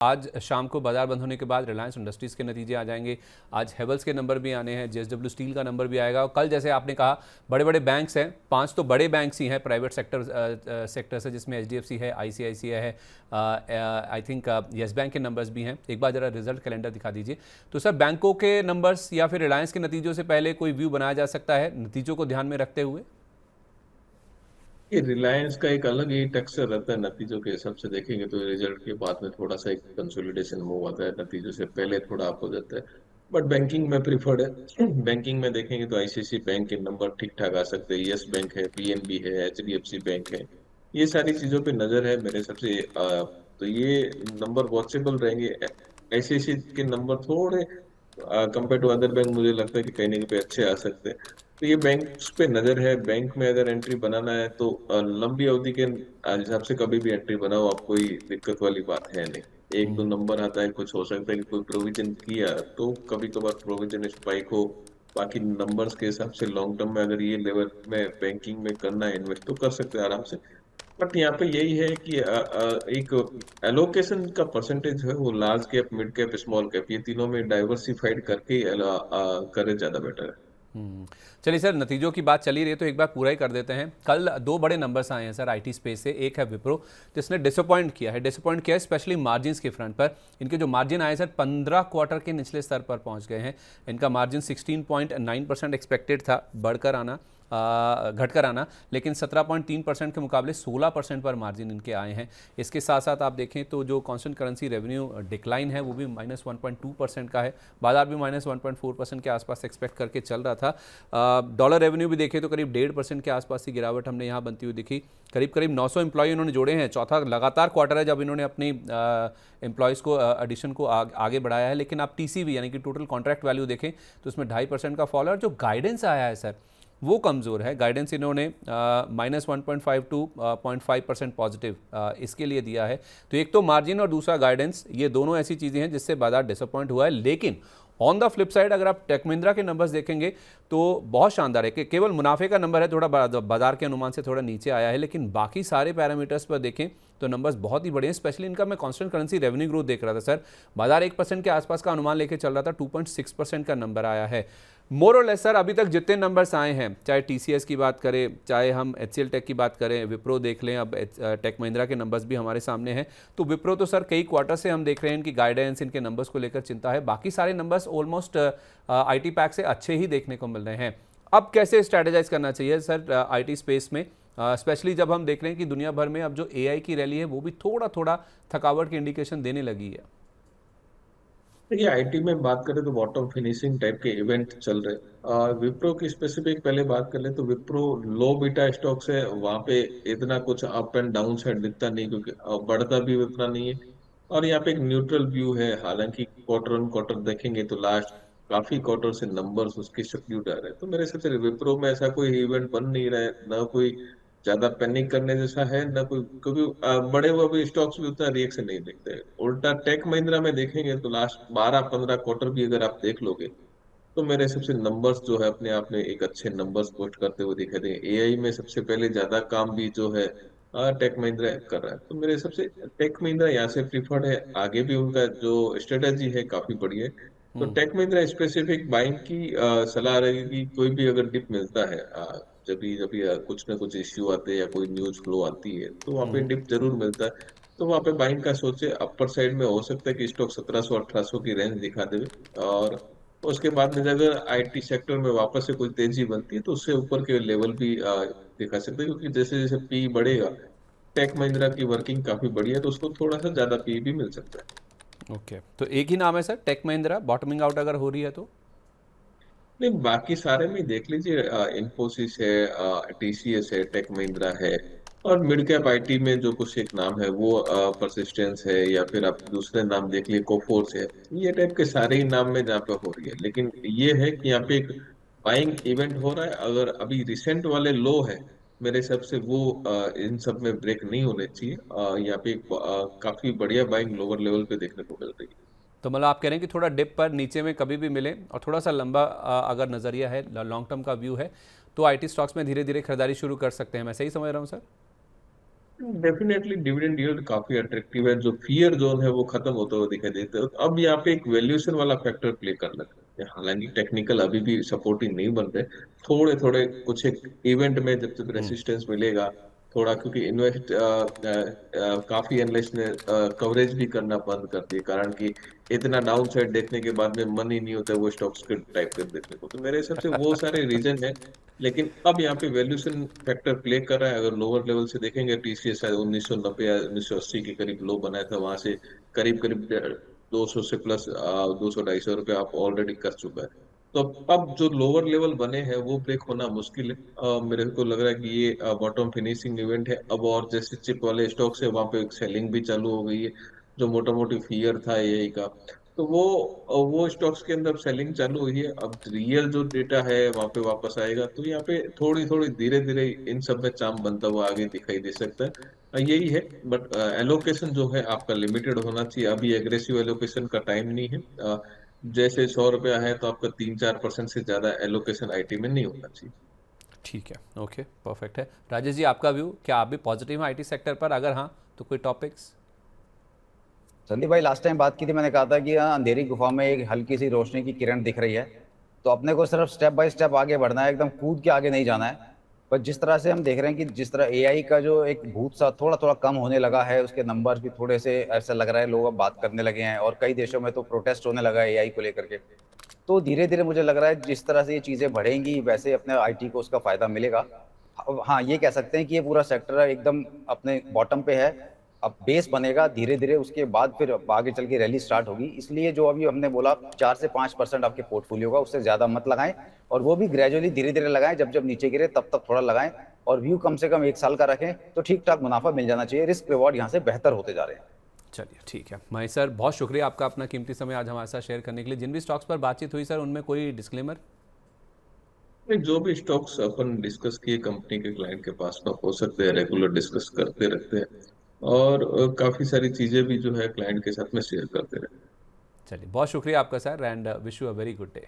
आज शाम को बाजार बंद होने के बाद रिलायंस इंडस्ट्रीज़ के नतीजे आ जाएंगे। आज हेवल्स के नंबर भी आने हैं, जेएसडब्ल्यू स्टील का नंबर भी आएगा। और कल जैसे आपने कहा बड़े बड़े बैंक्स हैं, 5 तो बड़े बैंक्स ही हैं प्राइवेट सेक्टर से, जिसमें एचडीएफसी है, आईसीआईसीआई है, आई थिंक येस बैंक के नंबर्स भी हैं। एक बार जरा रिजल्ट कैलेंडर दिखा दीजिए। तो सर बैंकों के नंबर्स या फिर रिलायंस के नतीजों से पहले कोई व्यू बनाया जा सकता है नतीजों को ध्यान में रखते हुए? ये रिलायंस का एक अलग ही टेक्सचर रहता है। नतीजों के हिसाब से देखेंगे तो रिजल्ट के बाद में थोड़ा सा एक कंसोलिडेशन मूव आता है, नतीजों से पहले थोड़ा अप हो जाता है। बट बैंकिंग में प्रिफर्ड है। बैंकिंग में देखेंगे तो आईसीआईसी बैंक के नंबर ठीक ठाक आ सकते हैं, यस बैंक है, पीएनबी है, एचडीएफसी बैंक है। ये सारी चीजों पे नजर है मेरे हिसाब से। तो ये नंबर वॉचेबल रहेंगे। आईसीआईसी के नंबर थोड़े कंपेयर टू अदर बैंक मुझे लगता है कि कहीं ना कहीं पे अच्छे आ सकते हैं। तो ये बैंक्स पे नजर है। बैंक में अगर एंट्री बनाना है तो लंबी अवधि के हिसाब से कभी भी एंट्री बनाओ, आप, कोई दिक्कत वाली बात है नहीं। एक दो नंबर आता है, कुछ हो सकता है कि कोई प्रोविजन किया तो कभी कभार प्रोविजन स्पाइक हो। बाकी नंबर्स के हिसाब से लॉन्ग टर्म में अगर ये लेवल में बैंकिंग में करना है इन्वेस्ट तो कर सकते हैं आराम से। बट यहाँ पे यही है कि एक एलोकेशन का परसेंटेज है वो large cap, mid cap, small cap, ये तीनों में डाइवर्सिफाइड करके करे ज्यादा बेटर है। चलिए सर, नतीजों की बात चली रही है तो एक बार पूरा ही कर देते हैं। कल दो बड़े नंबर्स आए हैं सर आईटी स्पेस से। एक है विप्रो, जिसने डिसअपॉइंट किया है स्पेशली मार्जिन्स के फ्रंट पर। इनके जो मार्जिन आए सर 15 क्वार्टर के निचले स्तर पर पहुंच गए हैं। इनका मार्जिन 16.9% एक्सपेक्टेड था बढ़कर आना, घटकर आना, लेकिन 17.3% के मुकाबले 16% पर मार्जिन इनके आए हैं। इसके साथ साथ आप देखें तो जो कांस्टेंट करेंसी रेवेन्यू डिक्लाइन है वो भी -1.2% का है। बाजार भी -1.4% के आसपास एक्सपेक्ट करके चल रहा था। डॉलर रेवेन्यू भी देखें तो करीब 1.5% के आसपास की गिरावट हमने यहाँ बनती हुई दिखी। करीब करीब 900 एम्प्लॉय इन्होंने जोड़े हैं। चौथा लगातार क्वार्टर है जब इन्होंने अपनी एम्प्लॉयज़ को एडिशन को आगे बढ़ाया है। लेकिन आप टीसीवी यानी कि टोटल कॉन्ट्रैक्ट वैल्यू देखें तो उसमें 2.5% का फॉल है। और जो गाइडेंस आया है सर वो कमज़ोर है। गाइडेंस इन्होंने -1.5 टू 0.5% पॉजिटिव इसके लिए दिया है। तो एक तो मार्जिन और दूसरा गाइडेंस, ये दोनों ऐसी चीज़ें हैं जिससे बाजार डिसअपॉइंट हुआ है। लेकिन ऑन द फ्लिप साइड अगर आप टेक महिंद्रा के नंबर्स देखेंगे तो बहुत शानदार है कि केवल मुनाफे का नंबर है थोड़ा बाजार के अनुमान से थोड़ा नीचे आया है, लेकिन बाकी सारे पैरामीटर्स पर देखें तो नंबर्स बहुत ही बड़े हैं। स्पेशली इनका मैं कांस्टेंट करेंसी रेवेन्यू ग्रोथ देख रहा था सर, बाजार 1% के आसपास का अनुमान लेके चल रहा था, 2.6% का नंबर आया है। मोर और लेस सर अभी तक जितने नंबर्स आए हैं, चाहे टीसीएस की बात करें, चाहे हम एचसीएल टेक की बात करें, विप्रो देख लें, अब टेक महिंद्रा के नंबर्स भी हमारे सामने हैं। तो विप्रो तो सर कई क्वार्टर से हम देख रहे हैं इनकी गाइडेंस, इनके नंबर्स को लेकर चिंता है। बाकी सारे नंबर्स ऑलमोस्ट आईटी पैक से अच्छे ही देखने को मिल रहे हैं। अब कैसे स्ट्रैटेजाइज करना चाहिए सर आईटी स्पेस में, स्पेशली जब हम देख रहे हैं कि दुनिया भर में अब जो एआई की रैली है वो भी थोड़ा थोड़ा थकावट की इंडिकेशन देने लगी है? देखिए, आईटी में बात करें तो बॉटम फिनिशिंग टाइप के इवेंट चल रहे हैं। और विप्रो की स्पेसिफिक पहले बात कर ले तो विप्रो लो बीटा स्टॉक्स है, वहां पे इतना कुछ अप एंड डाउन साइड दिखता नहीं, क्योंकि बढ़ता भी उतना नहीं है। और यहाँ पे एक न्यूट्रल व्यू है। हालांकि क्वार्टर ऑन क्वार्टर देखेंगे तो लास्ट काफी क्वार्टर से नंबर्स उसके सबड्यूड आ रहे हैं। तो मेरे हिसाब से विप्रो में ऐसा कोई इवेंट बन नहीं रहा है, ना कोई ज्यादा पैनिक करने जैसा है, ना कोई, क्योंकि बड़े हुए भी स्टॉक्स भी उतना रिएक्शन नहीं दिखते हैं। उल्टा टेक महिंद्रा में देखेंगे तो लास्ट 12-15 क्वार्टर भी अगर आप देख लोगे तो मेरे हिसाब से नंबर्स जो है अपने आप में एक अच्छे नंबर्स पोस्ट करते हुए दिखाई देंगे। एआई में सबसे पहले ज्यादा काम भी जो है टेक महिंद्रा कर रहा है। तो मेरे हिसाब से टेक महिंद्रा यहाँ से प्रीफर्ड है। आगे भी उनका जो स्ट्रेटेजी है काफी बढ़िया है। तो टेक महिंद्रा स्पेसिफिक बाइंग की सलाह रहेगी। कोई भी अगर डिप मिलता है, जब भी कुछ ना कुछ इश्यू आते हैं या कोई न्यूज फ्लो आती है तो वहाँ पे डिप जरूर मिलता है। तो वहाँ पे बाइंग का सोचे। अपर साइड में हो सकता है कि स्टॉक 1700-1800 की रेंज दिखा दे। और उसके बाद में अगर आईटी सेक्टर में वापस से कोई तेजी बनती है तो उससे ऊपर के लेवल भी दिखा सकते हैं, क्योंकि जैसे जैसे पी बढ़ेगा, टेक महिंद्रा की वर्किंग काफी बढ़िया है तो उसको थोड़ा सा ज्यादा पी भी मिल सकता है। ओके, तो एक ही नाम है sir Tech Mahindra, bottoming out अगर हो रही है तो? नहीं, बाकी सारे में देख लीजिए, इन्फोसिस है, टीसीएस है, टेक महिंद्रा है। और मिड कैप आईटी में जो कुछ एक नाम है वो परसिस्टेंस है, या फिर आप दूसरे नाम देख लिए, कोफोर्स है। ये टाइप के सारे ही नाम में जहाँ पे हो रही है। लेकिन ये है कि यहाँ पे एक बाइंग इवेंट हो रहा है। अगर अभी रिसेंट वाले लो है, मेरे हिसाब से वो इन सब में ब्रेक नहीं होने चाहिए। यहाँ पे काफी बढ़िया बाइंग लोअर लेवल पे देखने को मिल रही है। तो मतलब आप कह रहे हैं कि थोड़ा डिप पर नीचे में कभी भी मिले और थोड़ा सा लंबा अगर नज़रिया है, लॉन्ग टर्म का व्यू है, तो आईटी स्टॉक्स में धीरे धीरे खरीदारी शुरू कर सकते हैं। मैं सही समझ रहा हूँ सर? डेफिनेटली डिविडेंड यील्ड काफी अट्रैक्टिव है, जो फियर जोन है वो खत्म होते हुए दिखाई देता है। अब यहाँ पे एक वैल्यूएशन वाला फैक्टर प्ले कर लगता है, हालांकि टेक्निकल अभी भी सपोर्टिव नहीं बन रहे। थोड़े थोड़े कुछ एक इवेंट में जब तक रेसिस्टेंस मिलेगा थोड़ा, क्योंकि इन्वेस्ट काफी एनालिस्ट ने कवरेज भी करना बंद कर दिया, कारण कि इतना डाउन साइड देखने के बाद में मन ही नहीं होता है वो स्टॉक्स के टाइप कर देखने को। तो मेरे हिसाब से वो सारे रीजन है। लेकिन अब यहाँ पे वैल्यूएशन फैक्टर प्ले कर रहा है। अगर लोअर लेवल से देखेंगे, टीसीएस शायद 1990 या 1980 के करीब लो बनाया था, वहां से करीब करीब 200 से प्लस 200-250 रुपये आप ऑलरेडी कर चुका है। तो अब जो लोअर लेवल बने हैं वो ब्रेक होना मुश्किल है। मेरे को लग रहा है कि ये बॉटम फिनिशिंग इवेंट है अब, और जैसे चिप वाले स्टॉक्स है वहां पे सेलिंग भी चालू हो गई है, जो मोटा मोटी फियर था यही का। तो वो स्टॉक्स के अंदर सेलिंग चालू हुई है। अब रियल जो डेटा है वहां पे वापस आएगा, तो यहाँ पे थोड़ी थोड़ी धीरे धीरे इन सब में चाम बनता हुआ आगे दिखाई दे सकता है। यही है। बट एलोकेशन जो है आपका लिमिटेड होना चाहिए, अभी एग्रेसिव एलोकेशन का टाइम नहीं है। जैसे 100 रुपया है तो आपका 3-4% से ज्यादा एलोकेशन आईटी में नहीं होना चाहिए। ठीक है, ओके, परफेक्ट है। राजेश जी, आपका व्यू, क्या आप भी पॉजिटिव हैं आईटी सेक्टर पर? अगर हाँ तो कोई टॉपिक्स? संदीप भाई, लास्ट टाइम बात की थी, मैंने कहा था कि हाँ, अंधेरी गुफा में एक हल्की सी रोशनी की किरण दिख रही है। तो अपने को सिर्फ स्टेप बाय स्टेप आगे बढ़ना है, एकदम कूद के आगे नहीं जाना है। पर जिस तरह से हम देख रहे हैं कि जिस तरह एआई का जो एक भूत सा थोड़ा थोड़ा कम होने लगा है, उसके नंबर्स भी थोड़े से ऐसा लग रहा है, लोग अब बात करने लगे हैं और कई देशों में तो प्रोटेस्ट होने लगा है एआई को लेकर के। तो धीरे धीरे मुझे लग रहा है जिस तरह से ये चीजें बढ़ेंगी वैसे अपने आईटी को उसका फायदा मिलेगा। अब हाँ, ये कह सकते हैं कि ये पूरा सेक्टर एकदम अपने बॉटम पे है। अब बेस बनेगा धीरे धीरे, उसके बाद फिर आगे चल के रैली स्टार्ट होगी। इसलिए जो अभी हमने बोला 4 से 5% आपके पोर्टफोलियो का, उससे ज्यादा मत लगाएं। और वो भी ग्रेजुअली धीरे धीरे लगाएं, जब जब नीचे गिरे तब तक थोड़ा लगाएं। और व्यू कम से कम 1 साल का रखें तो ठीक ठाक मुनाफा मिल जाना चाहिए। रिस्क रिवॉर्ड यहाँ से बेहतर होते जा रहे हैं। चलिए, ठीक है महेश सर, बहुत शुक्रिया आपका अपना कीमती समय आज हमारे साथ शेयर करने के लिए। जिन भी स्टॉक्स पर बातचीत हुई सर, उनमें कोई डिस्क्लेमर? जो भी स्टॉक्स अपन डिस्कस किए कंपनी के क्लाइंट के पास में हो सकते हैं, रेगुलर डिस्कस करते रहते हैं, और काफी सारी चीजें भी जो है क्लाइंट के साथ में शेयर करते रहते हैं। चलिए, बहुत शुक्रिया आपका sir, and wish you a very good day.